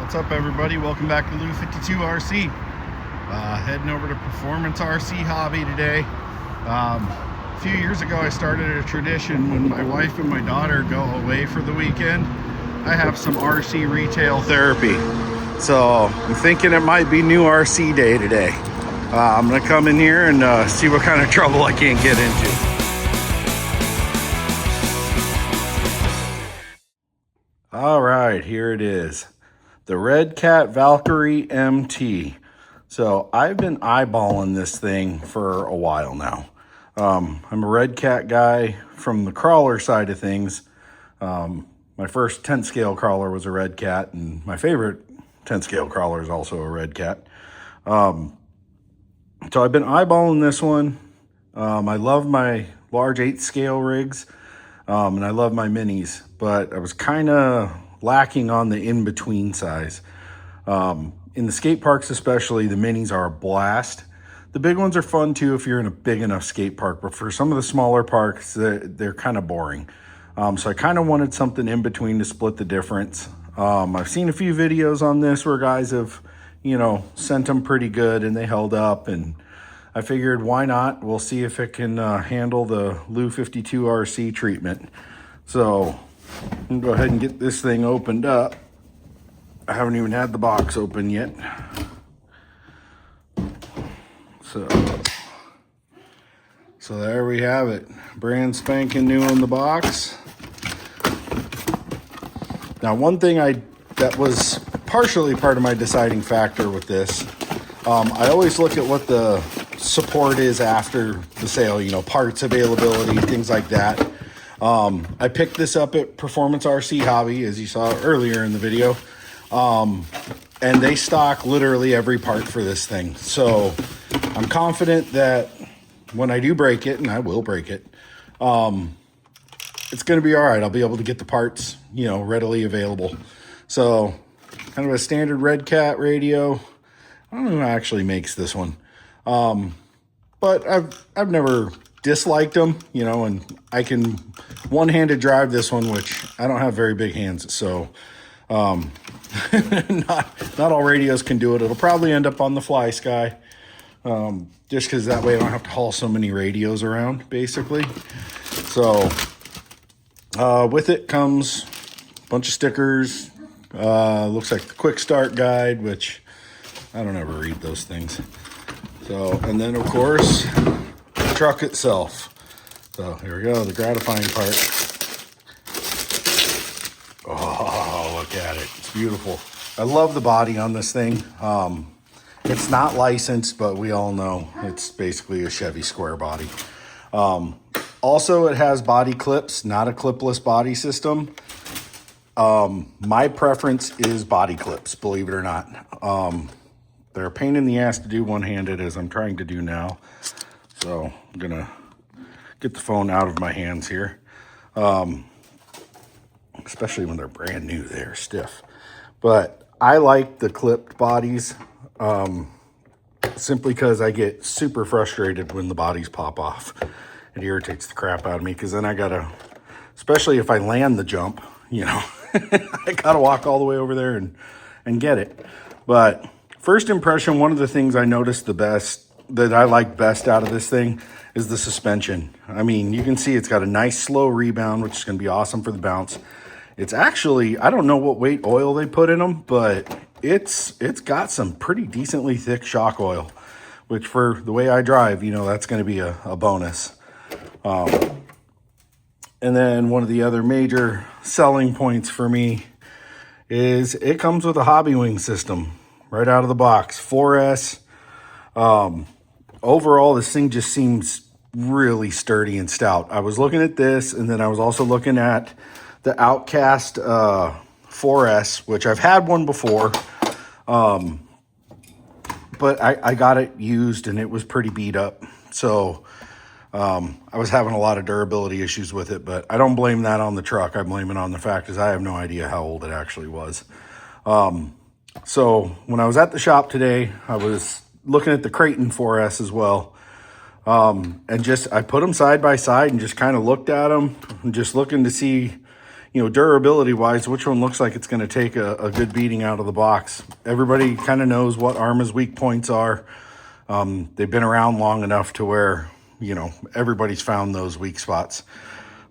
What's up, everybody? Welcome back to Lou 52 RC. Heading over to Performance RC Hobby today. A few years ago I started a tradition when my wife and my daughter go away for the weekend. I have some RC retail therapy. So I'm thinking it might be new RC day today. I'm gonna come in here and see what kind of trouble I can't get into. All right, here it is. The Redcat Valkyrie MT. So I've been eyeballing this thing for a while now. I'm a Redcat guy from the crawler side of things. My first 10 scale crawler was a Redcat, and my favorite 10 scale crawler is also a Redcat. So I've been eyeballing this one. I love my large 8 scale rigs, and I love my minis, but I was kind of lacking on the in-between size. In the skate parks especially, the minis are a blast. The big ones are fun too if you're in a big enough skate park, but for some of the smaller parks, they're kind of boring. So I kind of wanted something in between to split the difference. I've seen a few videos on this where guys have, sent them pretty good and they held up, and I figured why not? We'll see if it can handle the Lou 52 RC treatment. So I'm gonna go ahead and get this thing opened up. I haven't even had the box open yet. So there we have it. Brand spanking new in the box. Now, one thing that was partially part of my deciding factor with this, I always look at what the support is after the sale, parts availability, things like that. I picked this up at Performance RC Hobby, as you saw earlier in the video. And they stock literally every part for this thing. So I'm confident that when I do break it, and I will break it, it's going to be all right. I'll be able to get the parts, readily available. So kind of a standard Redcat radio. I don't know who actually makes this one. But I've never disliked them, and I can one-handed drive this one, which I don't have very big hands. So not all radios can do it. It'll probably end up on the Fly Sky, just because that way I don't have to haul so many radios around, basically. So with it comes a bunch of stickers. Looks like the quick start guide, which I don't ever read those things. So, and then of course, the truck itself. So here we go, the gratifying part. Oh, look at it. It's beautiful. I love the body on this thing. It's not licensed, but we all know it's basically a Chevy square body. Also, it has body clips, not a clipless body system. My preference is body clips, believe it or not. They're a pain in the ass to do one-handed, as I'm trying to do now. So I'm gonna get the phone out of my hands here. Especially when they're brand new, they're stiff. But I like the clipped bodies, simply because I get super frustrated when the bodies pop off. It irritates the crap out of me, because then I gotta, especially if I land the jump, I gotta walk all the way over there and get it. But first impression, one of the things I noticed that I like best out of this thing is the suspension. I mean, you can see it's got a nice slow rebound, which is going to be awesome for the bounce. It's actually, I don't know what weight oil they put in them, but it's got some pretty decently thick shock oil, which for the way I drive, that's going to be a bonus. And then one of the other major selling points for me is it comes with a hobby wing system right out of the box, 4S. Overall, this thing just seems really sturdy and stout. I was looking at this, and then I was also looking at the Outcast 4S, which I've had one before, but I got it used, and it was pretty beat up. So I was having a lot of durability issues with it, but I don't blame that on the truck. I blame it on the fact is I have no idea how old it actually was. So when I was at the shop today, I was looking at the Creighton 4S as well. And I put them side by side and just kind of looked at them and just looking to see, you know, durability wise, which one looks like it's going to take a good beating out of the box. Everybody kind of knows what Arrma's weak points are. They've been around long enough to where, you know, everybody's found those weak spots.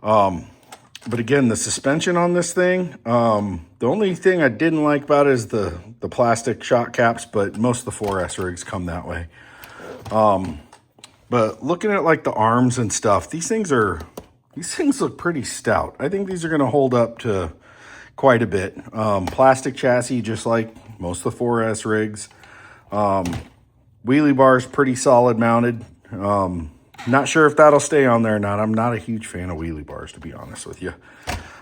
But again, the suspension on this thing, the only thing I didn't like about it is the plastic shock caps, but most of the 4S rigs come that way. But looking at like the arms and stuff, these things look pretty stout. I think these are going to hold up to quite a bit. Plastic chassis, just like most of the 4S rigs. Wheelie bars, pretty solid mounted. Not sure if that'll stay on there or not. I'm not a huge fan of wheelie bars, to be honest with you.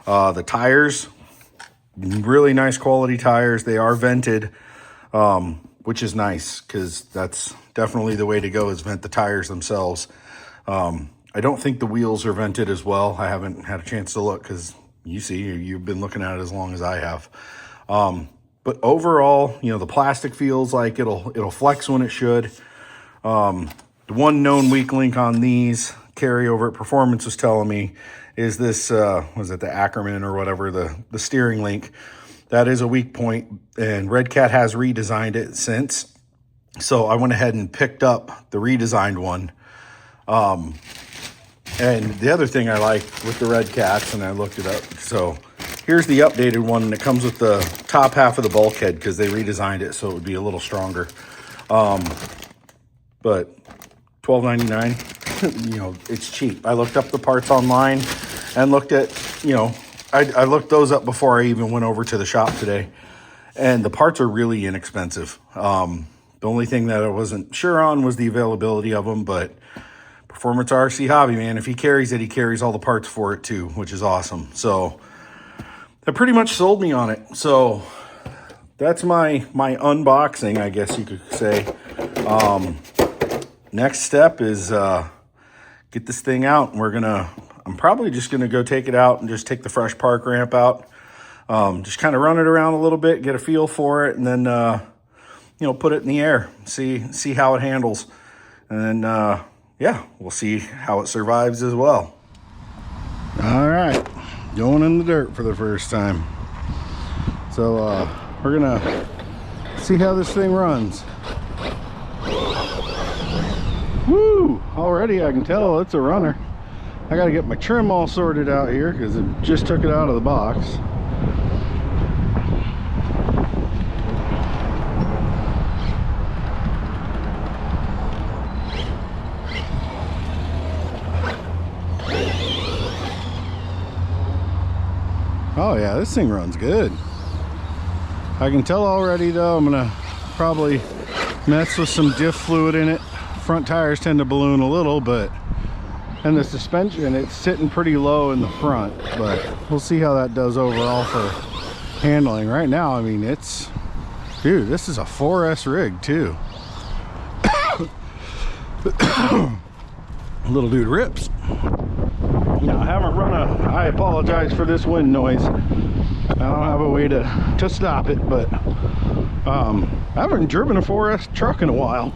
The tires, really nice quality tires. They are vented, which is nice because that's definitely the way to go, is vent the tires themselves. I don't think the wheels are vented as well. I haven't had a chance to look because you've been looking at it as long as I have. But overall, you know, the plastic feels like it'll flex when it should. The one known weak link on these, carryover at Performance was telling me, is this, was it the Ackerman or whatever, the steering link. That is a weak point, and Redcat has redesigned it since. So I went ahead and picked up the redesigned one. And the other thing I like with the Redcats, and I looked it up, so here's the updated one, and it comes with the top half of the bulkhead because they redesigned it so it would be a little stronger. But $12.99, you know, it's cheap. I looked up the parts online and looked at, you know, I looked those up before I even went over to the shop today, and the parts are really inexpensive. The only thing that I wasn't sure on was the availability of them, but Performance RC Hobby, man, if he carries it, he carries all the parts for it too, which is awesome. So that pretty much sold me on it. So that's my unboxing, I guess you could say. Next step is get this thing out, and I'm probably just gonna go take it out and just take the fresh park ramp out. Just kind of run it around a little bit, get a feel for it, and then you know, put it in the air, see how it handles, and then yeah, we'll see how it survives as well. All right, going in the dirt for the first time. So we're gonna see how this thing runs. Woo! Already I can tell it's a runner. I gotta get my trim all sorted out here because it just took it out of the box. Oh yeah, this thing runs good. I can tell already though, I'm gonna probably mess with some diff fluid in it. Front tires tend to balloon a little, but, and the suspension, it's sitting pretty low in the front, but we'll see how that does overall for handling. Right now, I mean, dude, this is a 4S rig too. Little dude rips. Now I haven't I apologize for this wind noise. I don't have a way to stop it, but I haven't driven a 4S truck in a while.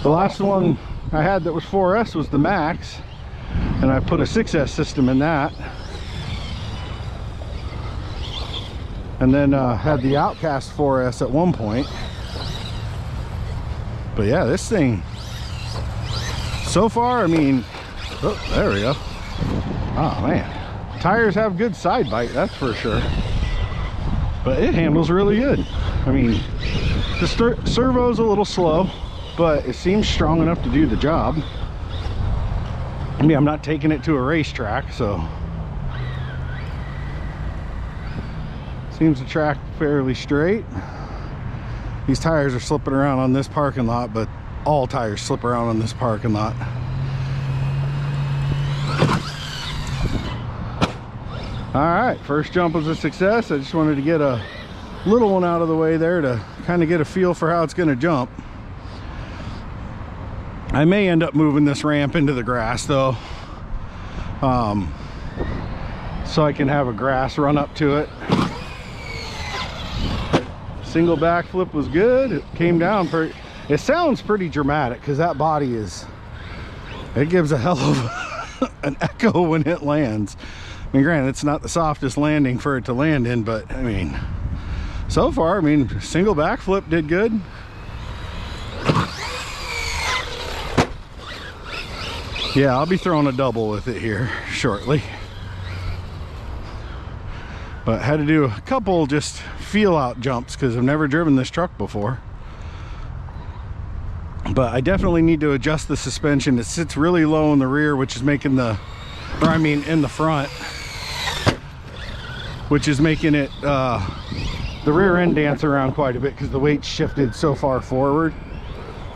The last one I had that was 4S was the Max, and I put a 6S system in that, and then had the Outcast 4S at one point. But yeah, this thing so far, I mean, oh, there we go. Oh man, tires have good side bite, that's for sure, but it handles really good. I mean, the servo's a little slow, but it seems strong enough to do the job. I mean, I'm not taking it to a racetrack, so seems to track fairly straight. These tires are slipping around on this parking lot, but all tires slip around on this parking lot. All right, first jump was a success. I just wanted to get a little one out of the way there to kind of get a feel for how it's going to jump. I may end up moving this ramp into the grass though, so I can have a grass run up to it. Single backflip was good. It came down pretty, it sounds pretty dramatic because that body it gives a hell an echo when it lands. I mean, granted, it's not the softest landing for it to land in, but I mean, so far, I mean, single backflip did good. Yeah, I'll be throwing a double with it here shortly. But had to do a couple just feel out jumps because I've never driven this truck before. But I definitely need to adjust the suspension. It sits really low in the rear, which is making the, or I mean in the front, which is making it, the rear end dance around quite a bit because the weight's shifted so far forward.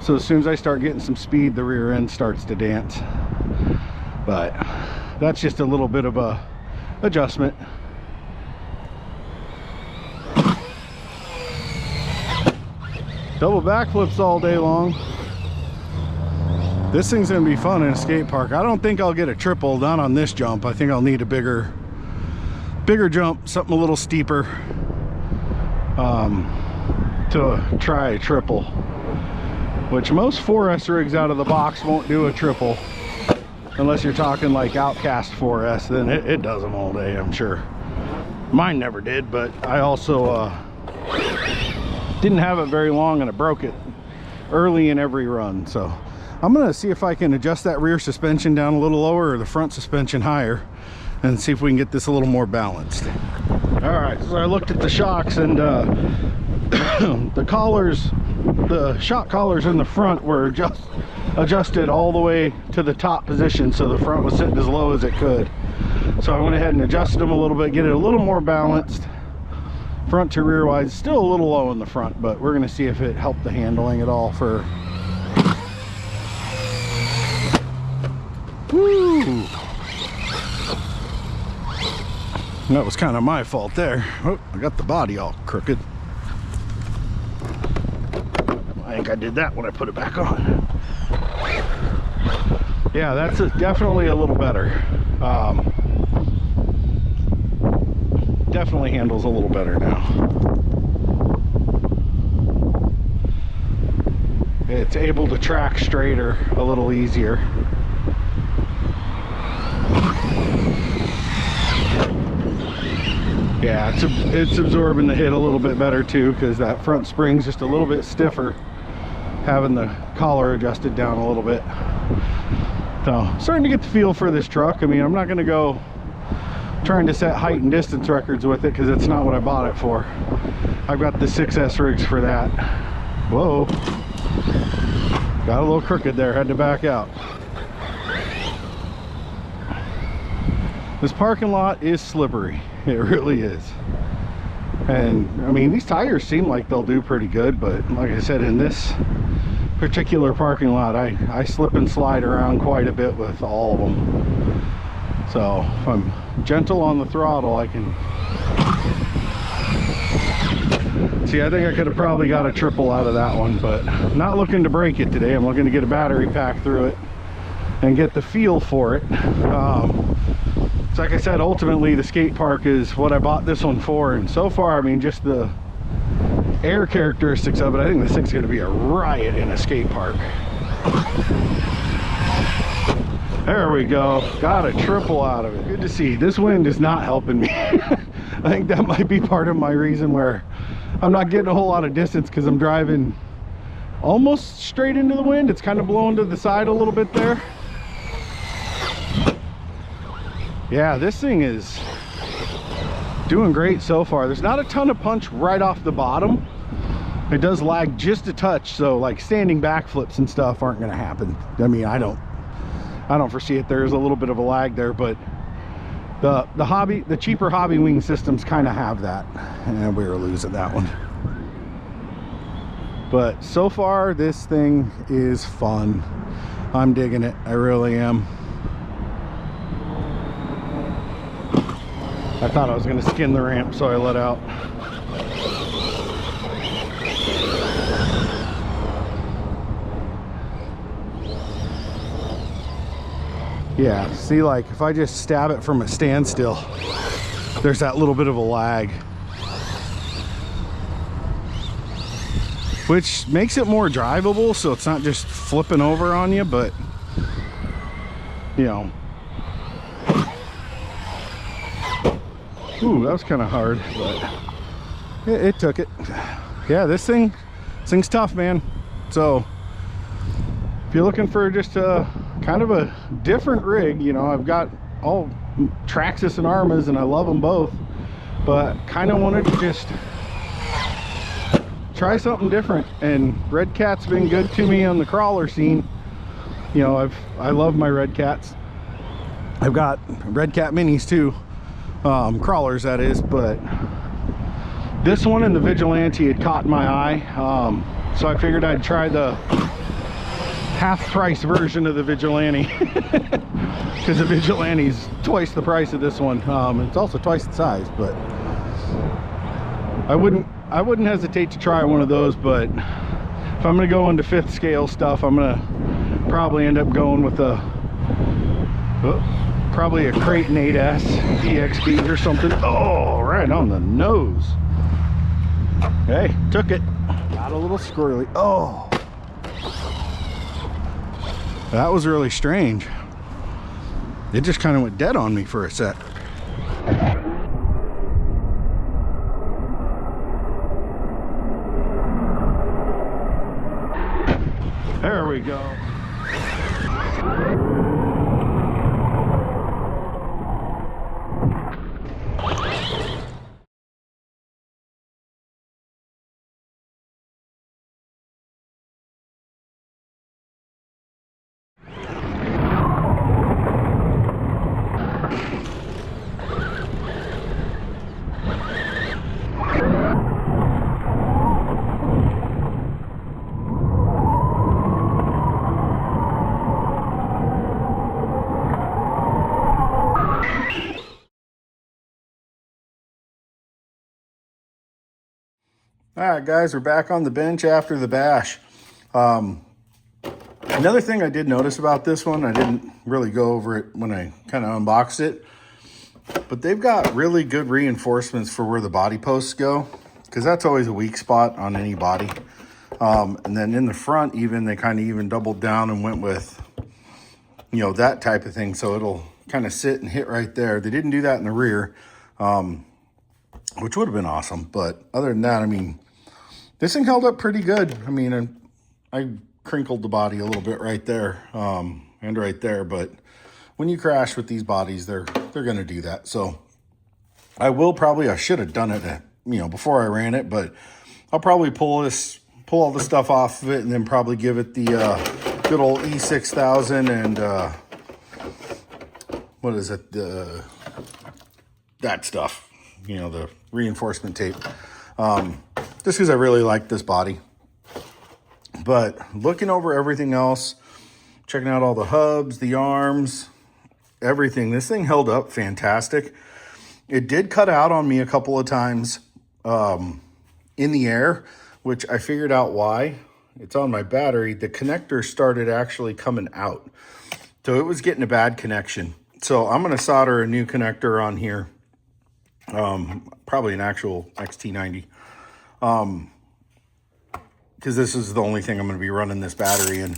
So as soon as I start getting some speed, the rear end starts to dance. But that's just a little bit of a adjustment. Double backflips all day long. This thing's gonna be fun in a skate park. I don't think I'll get a triple done on this jump. I think I'll need a bigger jump, something a little steeper, to try a triple. Which most 4S rigs out of the box won't do a triple. Unless you're talking like Outcast 4S, then it does them all day, I'm sure. Mine never did, but I also didn't have it very long and I broke it early in every run. So I'm gonna see if I can adjust that rear suspension down a little lower or the front suspension higher and see if we can get this a little more balanced. All right, so I looked at the shocks and the collars, the shock collars in the front were just adjusted all the way to the top position, so the front was sitting as low as it could. So I went ahead and adjusted them a little bit, get it a little more balanced front to rear wise. Still a little low in the front, but we're going to see if it helped the handling at all. For woo, that was kind of my fault there. Oh, I got the body all crooked. I think I did that when I put it back on. Yeah, that's definitely a little better. Definitely handles a little better now. It's able to track straighter a little easier. Yeah, it's absorbing the hit a little bit better too, because that front spring's just a little bit stiffer, having the collar adjusted down a little bit. So I'm starting to get the feel for this truck. I mean, I'm not going to go trying to set height and distance records with it because it's not what I bought it for. I've got the 6S rigs for that. Whoa, got a little crooked there, had to back out. This parking lot is slippery, it really is. And I mean, these tires seem like they'll do pretty good, but like I said, in this particular parking lot, I slip and slide around quite a bit with all of them. So if I'm gentle on the throttle, I can see. I think I could have probably got a triple out of that one, but I'm not looking to break it today. I'm looking to get a battery pack through it and get the feel for it. So like I said, ultimately the skate park is what I bought this one for, and so far, I mean, just the air characteristics of it, I think this thing's going to be a riot in a skate park. There we go, got a triple out of it. Good to see. This wind is not helping me. I think that might be part of my reason where I'm not getting a whole lot of distance, because I'm driving almost straight into the wind. It's kind of blowing to the side a little bit there. Yeah, this thing is doing great so far. There's not a ton of punch right off the bottom. It does lag just a touch, so like standing back flips and stuff aren't going to happen. I mean, I don't foresee it. There's a little bit of a lag there, but the cheaper hobby wing systems kind of have that, and we were losing that one. But so far this thing is fun. I'm digging it, I really am. I thought I was going to skin the ramp, so I let out. Yeah, see, like if I just stab it from a standstill, there's that little bit of a lag, which makes it more drivable, so it's not just flipping over on you. But you know, Ooh, that was kind of hard, but it took it. Yeah, this thing's tough, man. So if you're looking for just a kind of a different rig, you know, I've got all Traxxas and Armas and I love them both, but kind of wanted to just try something different. And Redcat's been good to me on the crawler scene. You know, I love my Redcats. I've got Redcat minis too, crawlers that is, but this one and the Vigilante had caught my eye, so I figured I'd try the half-price version of the Vigilante because the Vigilante's twice the price of this one. It's also twice the size, but I wouldn't hesitate to try one of those. But if I'm gonna go into 5th scale stuff, I'm gonna probably end up going with probably a Creighton 8S EXP or something. Oh, right on the nose. Hey, took it. Got a little squirrely. Oh, that was really strange. It just kind of went dead on me for a sec. There we go. All right, guys, we're back on the bench after the bash. Another thing I did notice about this one, I didn't really go over it when I kind of unboxed it, but they've got really good reinforcements for where the body posts go, because that's always a weak spot on any body. And then in the front, even, they kind of even doubled down and went with, you know, that type of thing, so it'll kind of sit and hit right there. They didn't do that in the rear, which would have been awesome, but other than that, I mean, this thing held up pretty good. I mean, I crinkled the body a little bit right there, and right there, but when you crash with these bodies, they're going to do that. So I should have done it, you know, before I ran it, but I'll probably pull all the stuff off of it and then probably give it the good old E6000 and what is it? That stuff, you know, the reinforcement tape. Just because I really like this body. But looking over everything else, checking out all the hubs, the arms, everything, this thing held up fantastic. It did cut out on me a couple of times in the air, which I figured out why. It's on my battery. The connector started actually coming out, so it was getting a bad connection. So I'm going to solder a new connector on here, probably an actual XT90, because this is the only thing I'm going to be running this battery in.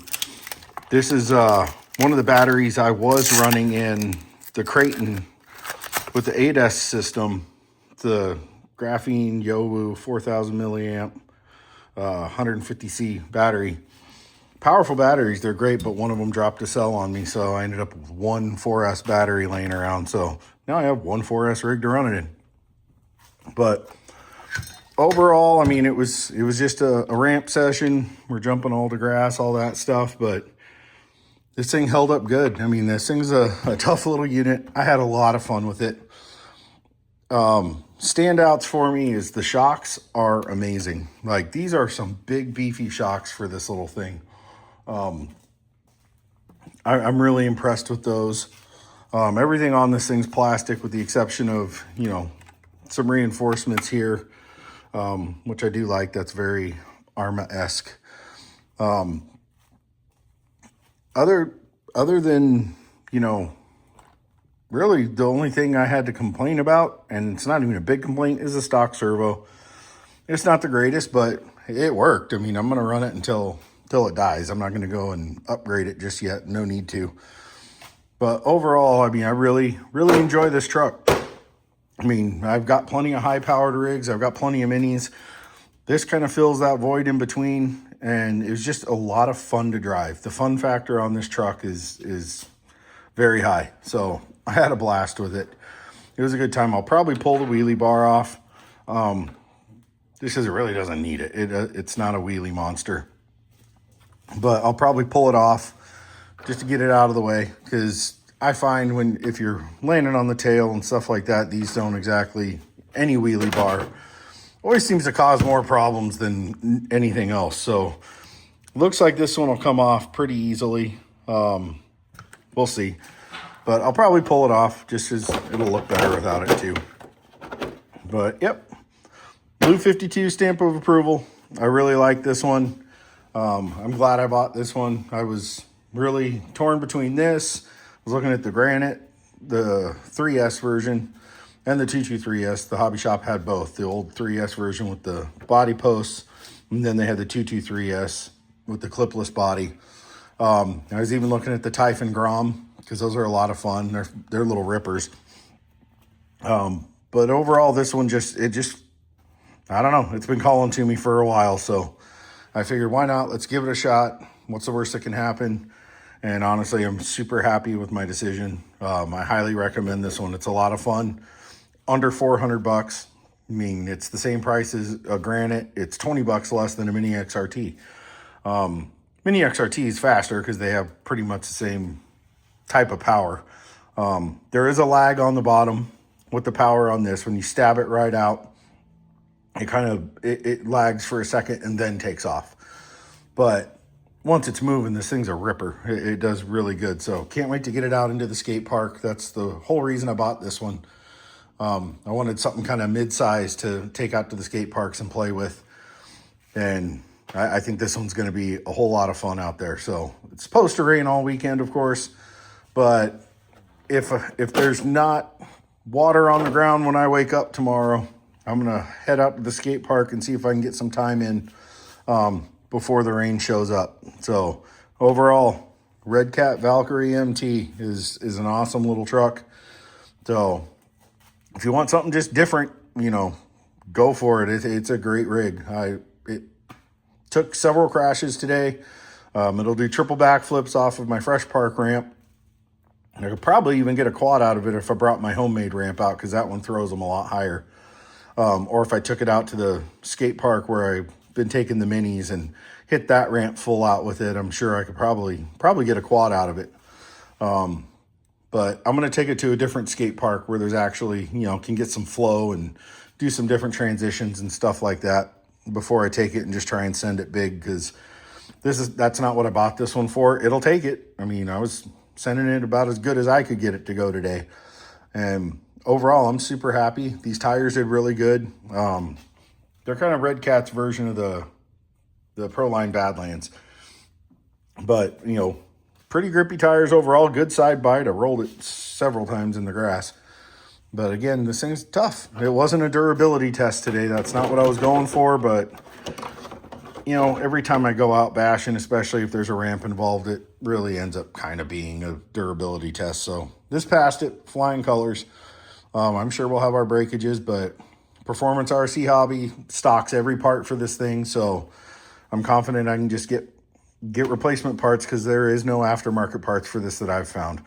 This is one of the batteries I was running in the Creighton with the 8S system, the graphene Yowu 4000 milliamp 150C battery. Powerful batteries, they're great, but one of them dropped a cell on me, so I ended up with one 4S battery laying around. So now I have one 4S rig to run it in. But overall, I mean, it was just a ramp session. We're jumping all the grass, all that stuff, but this thing held up good. I mean, this thing's a tough little unit. I had a lot of fun with it. Standouts for me is the shocks are amazing. Like, these are some big beefy shocks for this little thing. I'm really impressed with those. Everything on this thing's plastic with the exception of, you know, some reinforcements here, which I do like. That's very Arma-esque. Other than, you know, really the only thing I had to complain about, and it's not even a big complaint, is the stock servo. It's not the greatest, but it worked. I mean, I'm going to run it until it dies. I'm not going to go and upgrade it just yet. No need to. But overall, I mean, I really enjoy this truck. I mean, I've got plenty of high-powered rigs. I've got plenty of minis. This kind of fills that void in between, and it was just a lot of fun to drive. The fun factor on this truck is very high, so I had a blast with it. It was a good time. I'll probably pull the wheelie bar off, just because it really doesn't need it. It's not a wheelie monster, but I'll probably pull it off just to get it out of the way, because I find if you're landing on the tail and stuff like that, these don't exactly, any wheelie bar always seems to cause more problems than anything else. So looks like this one will come off pretty easily. We'll see, but I'll probably pull it off just as it'll look better without it too. But yep, Blue 52 stamp of approval. I really like this one. I'm glad I bought this one. I was really torn between this. I was looking at the Granite, the 3S version, and the 223S. The hobby shop had both. The old 3S version with the body posts, and then they had the 223S with the clipless body. I was even looking at the Typhon Grom, because those are a lot of fun. They're little rippers. But overall, this one I don't know. It's been calling to me for a while, so I figured, why not? Let's give it a shot. What's the worst that can happen? And honestly, I'm super happy with my decision. I highly recommend this one. It's a lot of fun. Under $400. I mean, it's the same price as a Granite. It's $20 less than a Mini XRT. Mini XRT is faster because they have pretty much the same type of power. There is a lag on the bottom with the power on this. When you stab it right out, it lags for a second and then takes off. But once it's moving, this thing's a ripper. It does really good. So can't wait to get it out into the skate park. That's the whole reason I bought this one. I wanted something kind of mid-size to take out to the skate parks and play with. And I think this one's going to be a whole lot of fun out there. So it's supposed to rain all weekend, of course. But if there's not water on the ground when I wake up tomorrow, I'm going to head out to the skate park and see if I can get some time in before the rain shows up. So overall, Redcat Valkyrie MT is an awesome little truck. So if you want something just different, go for it. It's a great rig. It took several crashes today. It'll do triple backflips off of my Fresh Park ramp. And I could probably even get a quad out of it if I brought my homemade ramp out, because that one throws them a lot higher. Or if I took it out to the skate park where I've been taking the minis and hit that ramp full out with it, I'm sure I could probably get a quad out of it. But I'm going to take it to a different skate park where there's actually, can get some flow and do some different transitions and stuff like that before I take it and just try and send it big, because that's not what I bought this one for. It'll take it. I mean, I was sending it about as good as I could get it to go today. And overall, I'm super happy. These tires did really good. They're kind of Redcat's version of the Proline Badlands. But, pretty grippy tires overall. Good side bite. I rolled it several times in the grass. But again, this thing's tough. It wasn't a durability test today. That's not what I was going for. But, every time I go out bashing, especially if there's a ramp involved, it really ends up kind of being a durability test. So this passed it. Flying colors. I'm sure we'll have our breakages, but Performance RC Hobby stocks every part for this thing. So I'm confident I can just get replacement parts, because there is no aftermarket parts for this that I've found.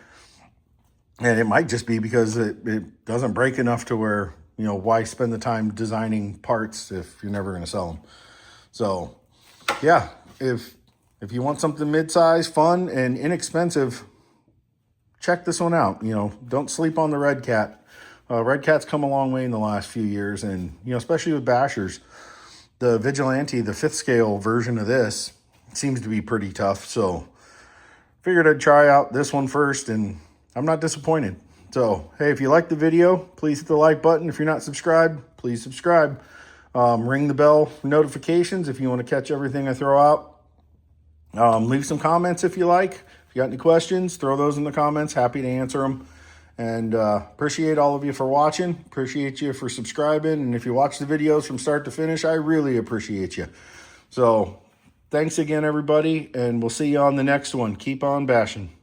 And it might just be because it doesn't break enough to where, why spend the time designing parts if you're never going to sell them? So yeah, if you want something mid-size, fun, and inexpensive, check this one out. Don't sleep on the Redcat. Redcat's come a long way in the last few years, and, especially with bashers. The Vigilante, the 5th scale version of this, seems to be pretty tough. So figured I'd try out this one first, and I'm not disappointed. So, hey, if you like the video, please hit the like button. If you're not subscribed, please subscribe. Ring the bell for notifications if you want to catch everything I throw out. Leave some comments if you like. If you got any questions, throw those in the comments. Happy to answer them. And appreciate all of you for watching. Appreciate you for subscribing. And if you watch the videos from start to finish, I really appreciate you. So thanks again, everybody. And we'll see you on the next one. Keep on bashing.